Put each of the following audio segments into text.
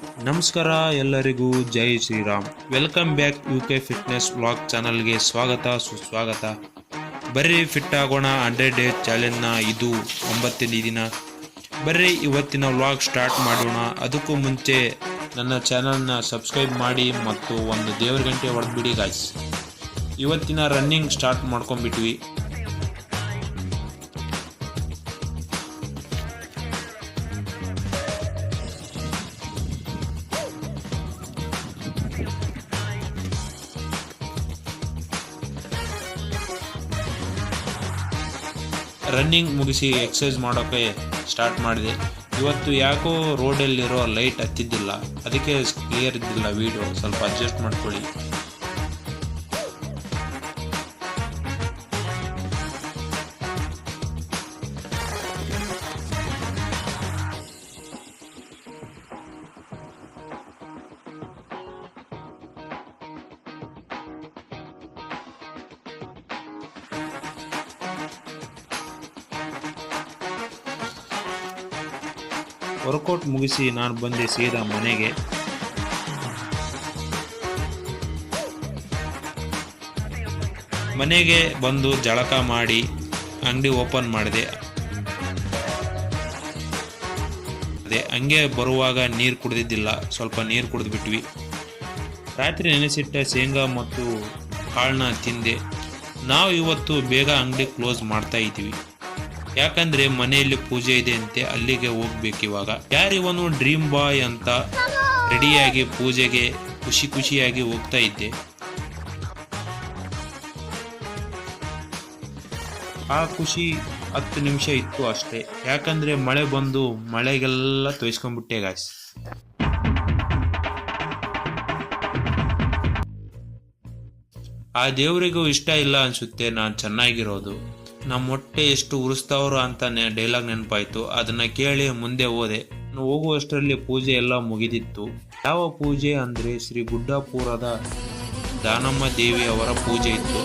ನಮಸ್ಕಾರ ಎಲ್ಲರಿಗೂ ಜೈ Shriram. Welcome back UK fitness vlog ಚಾನಲ್ಗೆ ಸ್ವಾಗತ ಸುಸ್ವಾಗತ. ಬರ್ರಿ ಫಿಟ್ ಆಗೋಣ 100 ಡೇಸ್ ಚಾಲೆಂಜ್ನ ಇದು 9ನೇ ದಿನ. ಬರ್ರಿ ಇವತ್ತಿನ ವ್ಲಾಗ್ ಸ್ಟಾರ್ಟ್ ಮಾಡೋಣ. ಅದಕ್ಕೂ ಮುಂಚೆ ನನ್ನ ಚಾನಲ್ನ ಸಬ್ಸ್ಕ್ರೈಬ್ ಮಾಡಿ ಮತ್ತು ಒಂದು ದೇವ್ರ ಗಂಟೆ ಹೊಡೆದ್ಬಿಡಿ ಗಾಯ್ಸ್. ಇವತ್ತಿನ ರನ್ನಿಂಗ್ ಸ್ಟಾರ್ಟ್ ಮಾಡ್ಕೊಂಡ್ಬಿಟ್ವಿ. ರನ್ನಿಂಗ್ ಮುಗಿಸಿ ಎಕ್ಸಸೈಸ್ ಮಾಡೋಕ್ಕೆ ಸ್ಟಾರ್ಟ್ ಮಾಡಿದೆ. ಇವತ್ತು ಯಾಕೋ ರೋಡಲ್ಲಿರೋ ಲೈಟ್ ಹತ್ತಿದ್ದಿಲ್ಲ, ಅದಕ್ಕೆ ಕ್ಲಿಯರ್ ಇದ್ದಿಲ್ಲ ವಿಡಿಯೋ, ಸ್ವಲ್ಪ ಅಡ್ಜಸ್ಟ್ ಮಾಡ್ಕೊಳ್ಳಿ. ವರ್ಕೌಟ್ ಮುಗಿಸಿ ನಾನು ಬಂದೆ ಸೀದಾ ಮನೆಗೆ. ಮನೆಗೆ ಬಂದು ಜಳಕ ಮಾಡಿ ಅಂಗಡಿ ಓಪನ್ ಮಾಡಿದೆ. ಹಂಗೆ ಬರುವಾಗ ನೀರು ಕುಡಿದಿದ್ದಿಲ್ಲ, ಸ್ವಲ್ಪ ನೀರು ಕುಡಿದ್ಬಿಟ್ವಿ. ರಾತ್ರಿ ನೆನೆಸಿಟ್ಟ ಶೇಂಗಾ ಮತ್ತು ಕಾಳನ್ನ ತಿಂದೆ. ನಾವು ಇವತ್ತು ಬೇಗ ಅಂಗಡಿ ಕ್ಲೋಸ್ ಮಾಡ್ತಾ ಇದ್ದೀವಿ, ಯಾಕಂದ್ರೆ ಮನೆಯಲ್ಲಿ ಪೂಜೆ ಇದೆ ಅಂತೆ, ಅಲ್ಲಿಗೆ ಹೋಗ್ಬೇಕಿವಾಗ. ಯಾರಿವನು ಡ್ರೀಮ್ ಬಾಯ್ ಅಂತ ರೆಡಿಯಾಗಿ ಪೂಜೆಗೆ ಖುಷಿಯಾಗಿ ಹೋಗ್ತಾ ಇದ್ದೆ. ಆ ಖುಷಿ 10 ನಿಮಿಷ ಇತ್ತು ಅಷ್ಟೇ, ಯಾಕಂದ್ರೆ ಮಳೆ ಬಂದು ಮಳೆಗೆಲ್ಲ ತೊಯ್ಸ್ಕೊಂಡ್ಬಿಟ್ಟೆ ಗಾಯ್ಸ್. ಆ ದೇವರಿಗೂ ಇಷ್ಟ ಇಲ್ಲ ಅನ್ಸುತ್ತೆ ನಾನು ಚೆನ್ನಾಗಿರೋದು. ನಮ್ಮ ಹೊಟ್ಟೆ ಎಷ್ಟು ಉರಿಸ್ತಾವ್ರು ಅಂತ ಡೈಲಾಗ್ ನೆನಪಾಯ್ತು. ಅದನ್ನ ಕೇಳಿ ಮುಂದೆ ಹೋದೆ. ಹೋಗುವಷ್ಟರಲ್ಲಿ ಪೂಜೆ ಎಲ್ಲ ಮುಗಿದಿತ್ತು. ಯಾವ ಪೂಜೆ ಅಂದ್ರೆ ಶ್ರೀ ಗುಡ್ಡಾಪುರದ ದಾನಮ್ಮ ದೇವಿ ಅವರ ಪೂಜೆ ಇತ್ತು.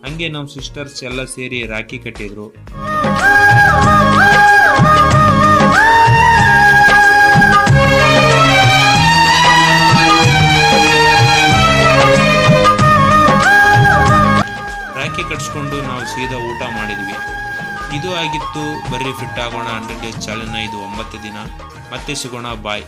ಹಂಗೆ ನಮ್ಮ ಸಿಸ್ಟರ್ಸ್ ಎಲ್ಲ ಸೇರಿ ರಾಖಿ ಕಟ್ಟಿದ್ರು. ರಾಖಿ ಕಟ್ಸ್ಕೊಂಡು ನಾವು ಸೀದಾ ಊಟ ಮಾಡಿದ್ವಿ. ಇದು ಆಗಿತ್ತು. ಬರ್ರಿ ಫಿಟ್ ಆಗೋಣ 100 ಡೇಸ್ ಚಾಲೆಂಜ್ನ ಇದು 9ನೇ ದಿನ. ಮತ್ತೆ ಸಿಗೋಣ, ಬಾಯ್.